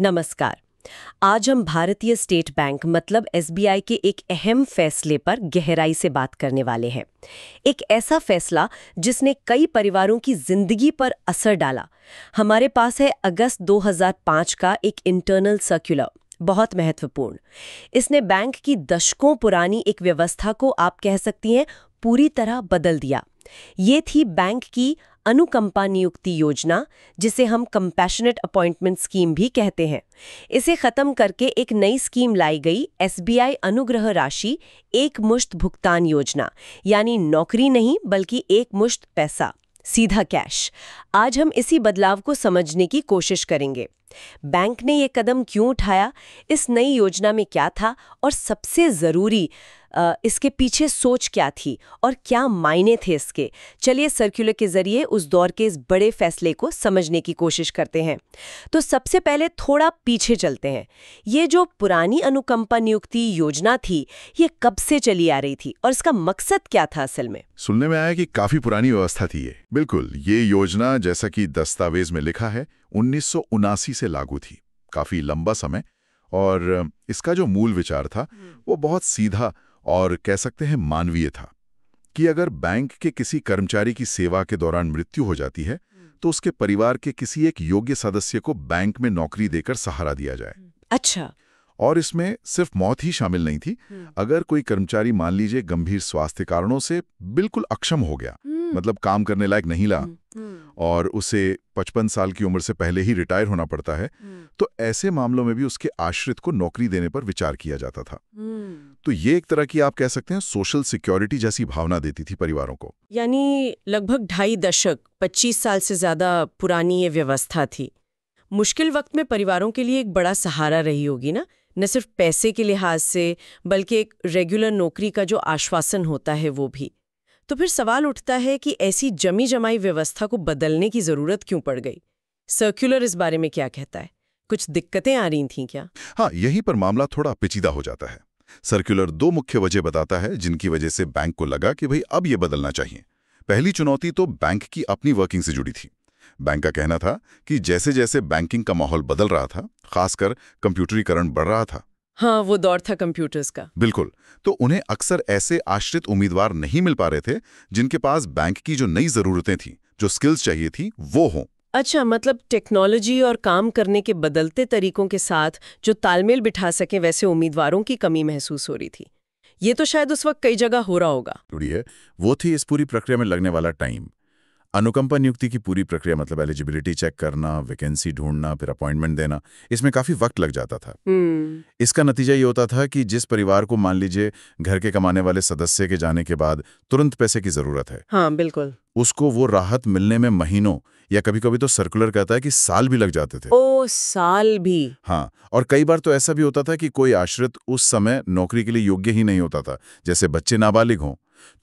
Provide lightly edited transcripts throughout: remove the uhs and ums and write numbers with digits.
नमस्कार। आज हम भारतीय स्टेट बैंक मतलब एसबीआई के एक अहम फैसले पर गहराई से बात करने वाले हैं। एक ऐसा फैसला जिसने कई परिवारों की जिंदगी पर असर डाला। हमारे पास है अगस्त 2005 का एक इंटरनल सर्कुलर, बहुत महत्वपूर्ण। इसने बैंक की दशकों पुरानी एक व्यवस्था को आप कह सकती हैं पूरी तरह बदल दिया। ये थी बैंक की अनुकंपा नियुक्ति योजना, जिसे हम कंपैशनेट अपॉइंटमेंट स्कीम भी कहते हैं। इसे खत्म करके एक नई स्कीम लाई गई, एसबीआई अनुग्रह राशि एक मुश्त भुगतान योजना, यानी नौकरी नहीं बल्कि एक मुश्त पैसा, सीधा कैश। आज हम इसी बदलाव को समझने की कोशिश करेंगे। बैंक ने ये कदम क्यों उठाया, इस नई योजना में क्या था और सबसे ज़रूरी इसके पीछे सोच क्या थी और क्या मायने थे इसके। चलिए सर्कुलर के जरिए उस दौर के इस बड़े फैसले को समझने की कोशिश करते हैं। तो सबसे पहले थोड़ा पीछे चलते हैं। ये जो पुरानी अनुकंपा नियुक्ति योजना थी, ये कब से चली आ रही थी और इसका मकसद क्या था असल में? सुनने में आया कि काफी पुरानी व्यवस्था थी ये। बिल्कुल, ये योजना जैसा कि दस्तावेज में लिखा है 1979 से लागू थी, काफी लंबा समय। और इसका जो मूल विचार था वो बहुत सीधा और कह सकते हैं मानवीय था कि अगर बैंक के किसी कर्मचारी की सेवा के दौरान मृत्यु हो जाती है तो उसके परिवार के किसी एक योग्य सदस्य को बैंक में नौकरी देकर सहारा दिया जाए। अच्छा। और इसमें सिर्फ मौत ही शामिल नहीं थी। अगर कोई कर्मचारी मान लीजिए गंभीर स्वास्थ्य कारणों से बिल्कुल अक्षम हो गया, मतलब काम करने लायक नहीं रहा, और उसे 55 साल की उम्र से पहले ही रिटायर होना पड़ता है, तो ऐसे मामलों में भी उसके आश्रित को नौकरी देने पर विचार किया जाता था। तो ये एक तरह की आप कह सकते हैं सोशल सिक्योरिटी जैसी भावना देती थी परिवारों को। यानी लगभग 2.5 दशक, 25 साल से ज्यादा पुरानी ये व्यवस्था थी। मुश्किल वक्त में परिवारों के लिए एक बड़ा सहारा रही होगी ना, न सिर्फ पैसे के लिहाज से बल्कि एक रेगुलर नौकरी का जो आश्वासन होता है वो भी। तो फिर सवाल उठता है कि ऐसी जमी जमाई व्यवस्था को बदलने की जरूरत क्यों पड़ गई? सर्कुलर इस बारे में क्या कहता है? कुछ दिक्कतें आ रही थीं क्या? हाँ, यहीं पर मामला थोड़ा पेचीदा हो जाता है। सर्कुलर 2 मुख्य वजह बताता है जिनकी वजह से बैंक को लगा कि भाई अब ये बदलना चाहिए। पहली चुनौती तो बैंक की अपनी वर्किंग से जुड़ी थी। बैंक का कहना था कि जैसे जैसे बैंकिंग का माहौल बदल रहा था, खासकर कंप्यूटरीकरण बढ़ रहा था। हाँ, वो दौर था कंप्यूटर्स का। बिल्कुल। तो उन्हें अक्सर ऐसे आश्रित उम्मीदवार नहीं मिल पा रहे थे जिनके पास बैंक की जो नई जरूरतें थी, जो स्किल्स चाहिए थी, वो हों। अच्छा, मतलब टेक्नोलॉजी और काम करने के बदलते तरीकों के साथ जो तालमेल बिठा सके वैसे उम्मीदवारों की कमी महसूस हो रही थी। ये तो शायद उस वक्त कई जगह हो रहा होगा। जुड़ी है वो थी इस पूरी प्रक्रिया में लगने वाला टाइम। अनुकंपा नियुक्ति की पूरी प्रक्रिया, मतलब एलिजिबिलिटी चेक करना, वैकेंसी ढूंढना, फिर अपॉइंटमेंट देना, इसमें काफी वक्त लग जाता था। इसका नतीजा ये होता था कि जिस परिवार को मान लीजिए घर के कमाने वाले सदस्य के जाने के बाद तुरंत पैसे की जरूरत है, हाँ बिल्कुल, उसको वो राहत मिलने में महीनों या कभी कभी तो सर्कुलर कहता है कि साल भी लग जाते थे। ओ, साल भी? हाँ, और कई बार तो ऐसा भी होता था कि कोई आश्रित उस समय नौकरी के लिए योग्य ही नहीं होता था, जैसे बच्चे नाबालिग हों,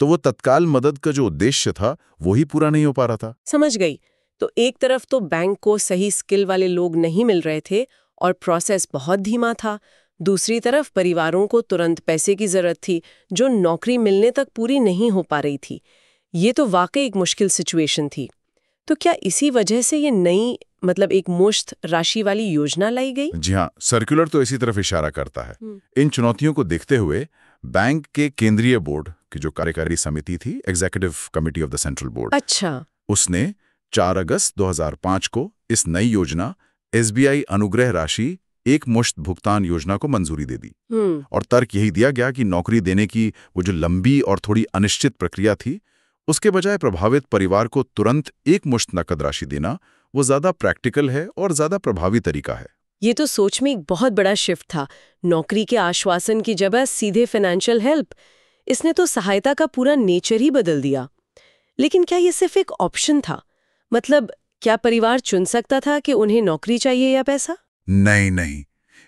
तो वो तत्काल मदद का जो उद्देश्य था वो ही पूरा नहीं हो पा रहा था। समझ गई। तो एक तरफ तो बैंक को सही स्किल वाले लोग नहीं मिल रहे थे और प्रोसेस बहुत धीमा था, दूसरी तरफ परिवारों को तुरंत पैसे की जरूरत थी जो नौकरी मिलने तक पूरी नहीं हो पा रही थी। ये तो वाकई एक मुश्किल सिचुएशन थी। तो क्या इसी वजह से ये नई मतलब एक मुश्त राशि वाली योजना लाई गई? जी हाँ, सर्कुलर तो इसी तरफ इशारा करता है। इन चुनौतियों को देखते हुए बैंक के केंद्रीय बोर्ड की जो कार्यकारी समिति थी, executive committee of the central board, अच्छा, उसने 4 अगस्त 2005 को इस नई योजना एसबीआई अनुग्रह राशि एक मुश्त भुगतान योजना को मंजूरी दे दी। और तर्क यही दिया गया कि नौकरी देने की वो जो लंबी और थोड़ी अनिश्चित प्रक्रिया थी, उसके बजाय प्रभावित परिवार को तुरंत एक मुश्त नकद राशि देना वो ज्यादा प्रैक्टिकल है और ज्यादा प्रभावी तरीका है। ये तो सोच में एक बहुत बड़ा शिफ्ट था। नौकरी के आश्वासन की जगह सीधे फाइनेंशियल हेल्प। इसने तो सहायता का पूरा नेचर ही बदल दिया। लेकिन क्या ये सिर्फ एक ऑप्शन था? मतलब क्या परिवार चुन सकता था कि उन्हें नौकरी चाहिए या पैसा? नहीं नहीं,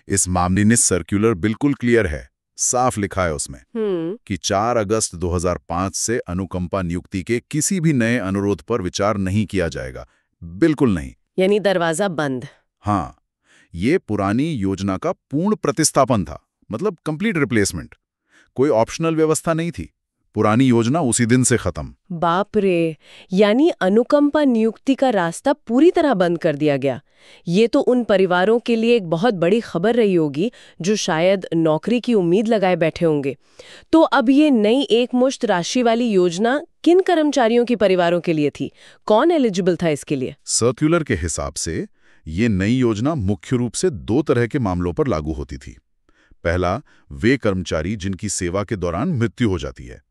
इस मामले में सर्कुलर बिल्कुल क्लियर है। साफ लिखा है उसमें कि 4 अगस्त 2005 से अनुकंपा नियुक्ति के किसी भी नए अनुरोध पर विचार नहीं किया जाएगा। बिल्कुल नहीं। यानी दरवाजा बंद। हाँ, ये पुरानी योजना का पूर्ण प्रतिस्थापन था, मतलब कंप्लीट रिप्लेसमेंट। कोई ऑप्शनल व्यवस्था नहीं थी। पुरानी योजना उसी दिन से खत्म। बाप रे, यानी अनुकंपा नियुक्ति का रास्ता पूरी तरह बंद कर दिया गया। ये तो उन परिवारों के लिए एक बहुत बड़ी खबर रही होगी जो शायद नौकरी की उम्मीद लगाए बैठे होंगे। तो अब ये नई एकमुश्त राशि वाली योजना किन कर्मचारियों के परिवारों के लिए थी? कौन एलिजिबल था इसके लिए? सर्कुलर के हिसाब से ये नई योजना मुख्य रूप से 2 तरह के मामलों पर लागू होती थी। पहला, वे कर्मचारी जिनकी सेवा के दौरान मृत्यु हो जाती है,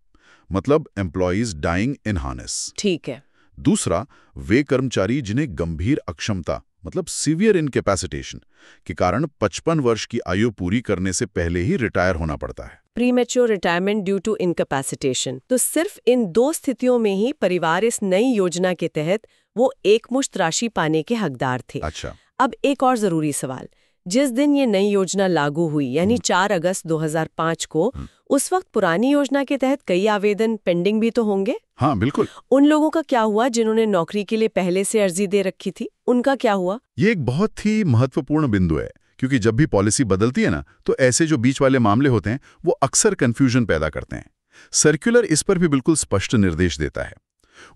मतलब एम्प्लॉइज डाइंग इन हार्नेस। ठीक है। दूसरा, वे कर्मचारी जिन्हें गंभीर अक्षमता मतलब सीवियर इनकैपेसिटेशन के कारण 55 वर्ष की आयु पूरी करने से पहले ही रिटायर होना पड़ता है। Premature retirement due to incapacitation. तो सिर्फ इन 2 स्थितियों में ही परिवार इस नई योजना के तहत वो एकमुश्त राशि पाने के हकदार थे। अच्छा। अब एक और जरूरी सवाल, जिस दिन ये नई योजना लागू हुई यानी 4 अगस्त 2005 को, उस वक्त पुरानी योजना के तहत कई आवेदन पेंडिंग भी तो होंगे? हाँ, बिल्कुल। उन लोगों का क्या हुआ जिन्होंने नौकरी के लिए पहले से अर्जी दे रखी थी? उनका क्या हुआ? ये एक बहुत ही महत्वपूर्ण बिंदु है, क्योंकि जब भी पॉलिसी बदलती है ना, तो ऐसे जो बीच वाले मामले होते हैं वो अक्सर कंफ्यूजन पैदा करते हैं। सर्कुलर इस पर भी बिल्कुल स्पष्ट निर्देश देता है।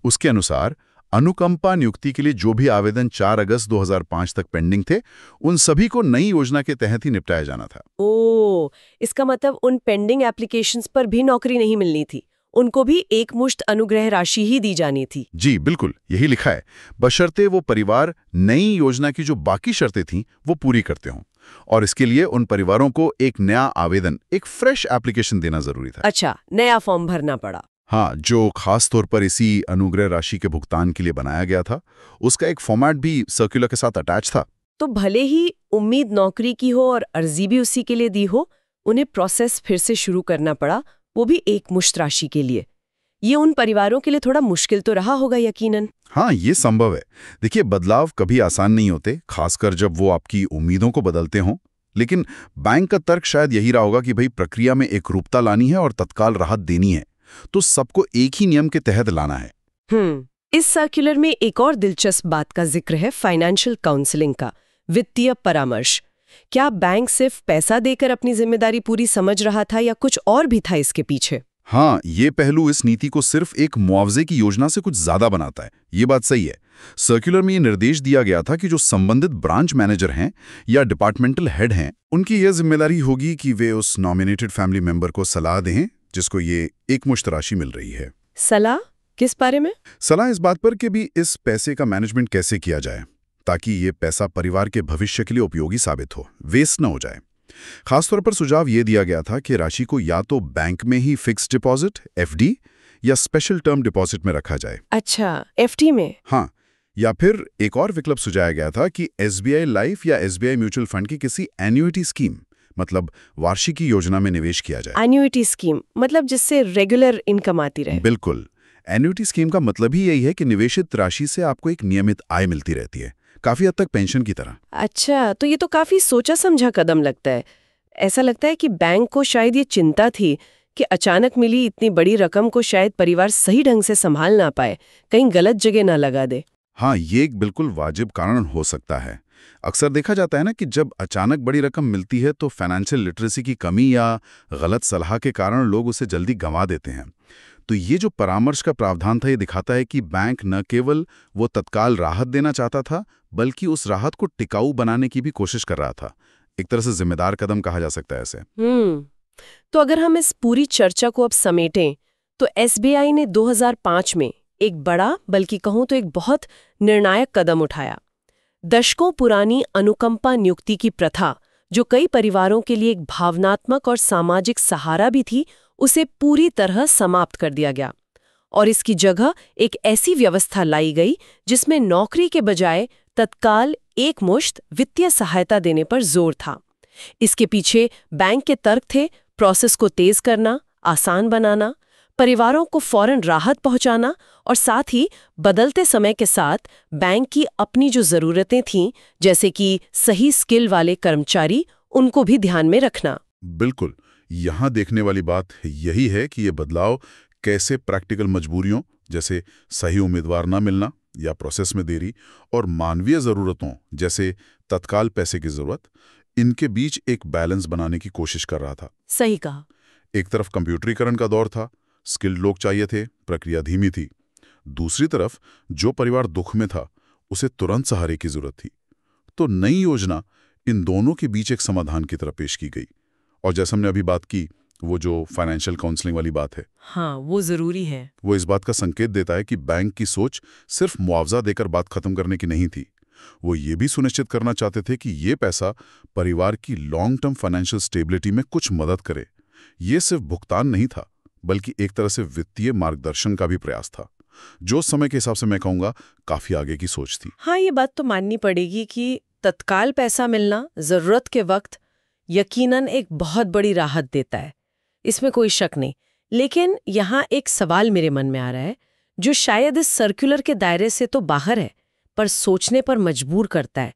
उसके अनुसार अनुकंपा नियुक्ति के लिए जो भी आवेदन 4 अगस्त 2005 तक पेंडिंग थे, उन सभी को नई योजना के तहत ही निपटाया जाना था। ओह, इसका मतलब उन पेंडिंग एप्लीकेशंस पर भी नौकरी नहीं मिलनी थी, उनको भी एकमुश्त अनुग्रह राशि ही दी जानी थी। जी बिल्कुल, यही लिखा है, बशर्ते वो परिवार नई योजना की जो बाकी शर्तें थीं वो पूरी करते हों। और इसके लिए उन परिवारों को एक नया आवेदन, एक फ्रेश एप्लीकेशन देना जरूरी था। अच्छा, नया फॉर्म भरना पड़ा। हाँ, जो खास तौर पर इसी अनुग्रह राशि के भुगतान के लिए बनाया गया था, उसका एक फॉर्मेट भी सर्कुलर के साथ अटैच था। तो भले ही उम्मीद नौकरी की हो और अर्जी भी उसी के लिए दी हो, उन्हें प्रोसेस फिर से शुरू करना पड़ा, वो भी एकमुश्त राशि के लिए। ये उन परिवारों के लिए थोड़ा मुश्किल तो रहा होगा यकीनन। हाँ, ये संभव है। देखिए, बदलाव कभी आसान नहीं होते, खासकर जब वो आपकी उम्मीदों को बदलते हों। लेकिन बैंक का तर्क शायद यही रहा होगा कि भाई प्रक्रिया में एकरूपता लानी है और तत्काल राहत देनी है, तो सबको एक ही नियम के तहत लाना है। इस सर्कुलर में एक और दिलचस्प बात का जिक्र है फाइनेंशियल काउंसलिंग का, वित्तीय परामर्श। क्या बैंक सिर्फ पैसा देकर अपनी जिम्मेदारी पूरी समझ रहा था या कुछ और भी था इसके पीछे? हाँ, ये पहलू इस नीति को सिर्फ एक मुआवजे की योजना से कुछ ज्यादा बनाता है, ये बात सही है। सर्कुलर में ये निर्देश दिया गया था कि जो संबंधित ब्रांच मैनेजर हैं या डिपार्टमेंटल हेड हैं, उनकी यह जिम्मेदारी होगी कि वे उस नॉमिनेटेड फैमिली मेंबर को सलाह दें जिसको ये एकमुश्त राशि मिल रही है। सलाह किस बारे में? सलाह इस बात पर कि भी इस पैसे का मैनेजमेंट कैसे किया जाए, ताकि ये पैसा परिवार के भविष्य के लिए उपयोगी साबित हो, वेस्ट न हो जाए। खासतौर पर सुझाव ये दिया गया था कि राशि को या तो बैंक में ही फिक्स्ड डिपॉजिट (एफडी) या स्पेशल टर्म डिपॉजिट में रखा जाए। अच्छा, एफडी में? हाँ, या फिर एक और विकल्प सुझाया गया था कि एसबीआई लाइफ या एसबीआई म्यूचुअल फंड की किसी एन्युइटी स्कीम मतलब वार्षिकी योजना में निवेश किया जाए। एन्युइटी स्कीम मतलब जिससे रेगुलर इनकम आती रहे? बिल्कुल। एन्युइटी स्कीम का मतलब ही यही है कि निवेशित राशि से आपको एक नियमित आय मिलती रहती है, काफी हद तक पेंशन की तरह। अच्छा, तो ये तो काफी सोचा समझा कदम लगता है। ऐसा लगता है कि बैंक को शायद ये चिंता थी कि अचानक मिली इतनी बड़ी रकम को शायद परिवार सही ढंग से संभाल ना पाए, कहीं गलत जगह ना लगा दे। हाँ, ये एक बिल्कुल वाजिब कारण हो सकता है। अक्सर देखा जाता है ना कि जब अचानक बड़ी रकम मिलती है तो फाइनेंशियल लिटरेसी की कमी या गलत सलाह के कारण लोग उसे जल्दी गंवा देते हैं। तो ये जो परामर्श का प्रावधान था, ये दिखाता है कि बैंक न केवल वो तत्काल राहत देना चाहता था, बल्कि उस राहत को टिकाऊ बनाने की भी कोशिश कर रहा था। एक तरह से जिम्मेदार कदम कहा जा सकता है इसे। तो अगर हम इस पूरी चर्चा को अब समेटें, तो एसबीआई ने 2005 में एक बड़ा, बल्कि कहूं तो एक बहुत निर्णायक कदम उठाया। दशकों पुरानी अनुकंपा नियुक्ति की प्रथा, जो कई परिवारों के लिए एक भावनात्मक और सामाजिक सहारा भी थी, उसे पूरी तरह समाप्त कर दिया गया और इसकी जगह एक ऐसी व्यवस्था लाई गई जिसमें नौकरी के बजाय तत्काल एकमुश्त वित्तीय सहायता देने पर जोर था। इसके पीछे बैंक के तर्क थे प्रोसेस को तेज करना, आसान बनाना, परिवारों को फौरन राहत पहुंचाना और साथ ही बदलते समय के साथ बैंक की अपनी जो ज़रूरतें थीं, जैसे कि सही स्किल वाले कर्मचारी, उनको भी ध्यान में रखना। बिल्कुल, यहाँ देखने वाली बात यही है कि ये बदलाव कैसे प्रैक्टिकल मजबूरियों जैसे सही उम्मीदवार न मिलना या प्रोसेस में देरी और मानवीय ज़रूरतों जैसे तत्काल पैसे की ज़रूरत, इनके बीच एक बैलेंस बनाने की कोशिश कर रहा था। सही कहा। एक तरफ कंप्यूटरीकरण का दौर था, स्किल्ड लोग चाहिए थे, प्रक्रिया धीमी थी। दूसरी तरफ जो परिवार दुख में था उसे तुरंत सहारे की जरूरत थी। तो नई योजना इन दोनों के बीच एक समाधान की तरह पेश की गई। और जैसे हमने अभी बात की, वो जो फाइनेंशियल काउंसलिंग वाली बात है, हाँ, वो जरूरी है। वो इस बात का संकेत देता है कि बैंक की सोच सिर्फ मुआवजा देकर बात खत्म करने की नहीं थी। वो ये भी सुनिश्चित करना चाहते थे कि ये पैसा परिवार की लॉन्ग टर्म फाइनेंशियल स्टेबिलिटी में कुछ मदद करे। ये सिर्फ भुगतान नहीं था, बल्कि एक तरह से वित्तीय मार्गदर्शन का भी प्रयास था, जो समय के हिसाब से मैं कहूँगा काफी आगे की सोच थी। हाँ, ये बात तो माननी पड़ेगी कि तत्काल पैसा मिलना जरूरत के वक्त यकीनन एक बहुत बड़ी राहत देता है, इसमें कोई शक नहीं। लेकिन यहाँ एक सवाल मेरे मन में आ रहा है, जो शायद इस सर्कुलर के दायरे से तो बाहर है, पर सोचने पर मजबूर करता है।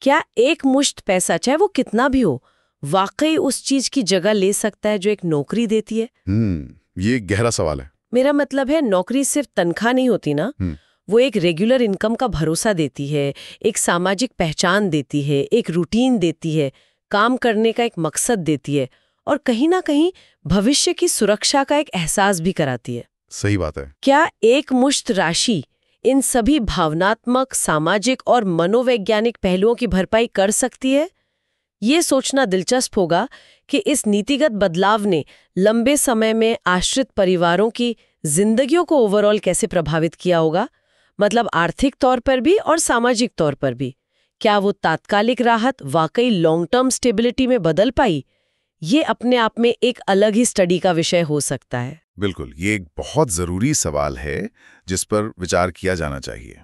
क्या एक मुश्त पैसा, चाहे वो कितना भी हो, वाकई उस चीज की जगह ले सकता है जो एक नौकरी देती है? ये एक गहरा सवाल है। मेरा मतलब है, नौकरी सिर्फ तनख्वाह नहीं होती ना, वो एक रेगुलर इनकम का भरोसा देती है, एक सामाजिक पहचान देती है, एक रूटीन देती है, काम करने का एक मकसद देती है, और कहीं ना कहीं भविष्य की सुरक्षा का एक एहसास भी कराती है। सही बात है। क्या एक मुश्त राशि इन सभी भावनात्मक, सामाजिक और मनोवैज्ञानिक पहलुओं की भरपाई कर सकती है? ये सोचना दिलचस्प होगा कि इस नीतिगत बदलाव ने लंबे समय में आश्रित परिवारों की जिंदगियों को ओवरऑल कैसे प्रभावित किया होगा, मतलब आर्थिक तौर पर भी और सामाजिक तौर पर भी। क्या वो तात्कालिक राहत वाकई लॉन्ग टर्म स्टेबिलिटी में बदल पाई? ये अपने आप में एक अलग ही स्टडी का विषय हो सकता है। बिल्कुल, ये एक बहुत जरूरी सवाल है जिस पर विचार किया जाना चाहिए।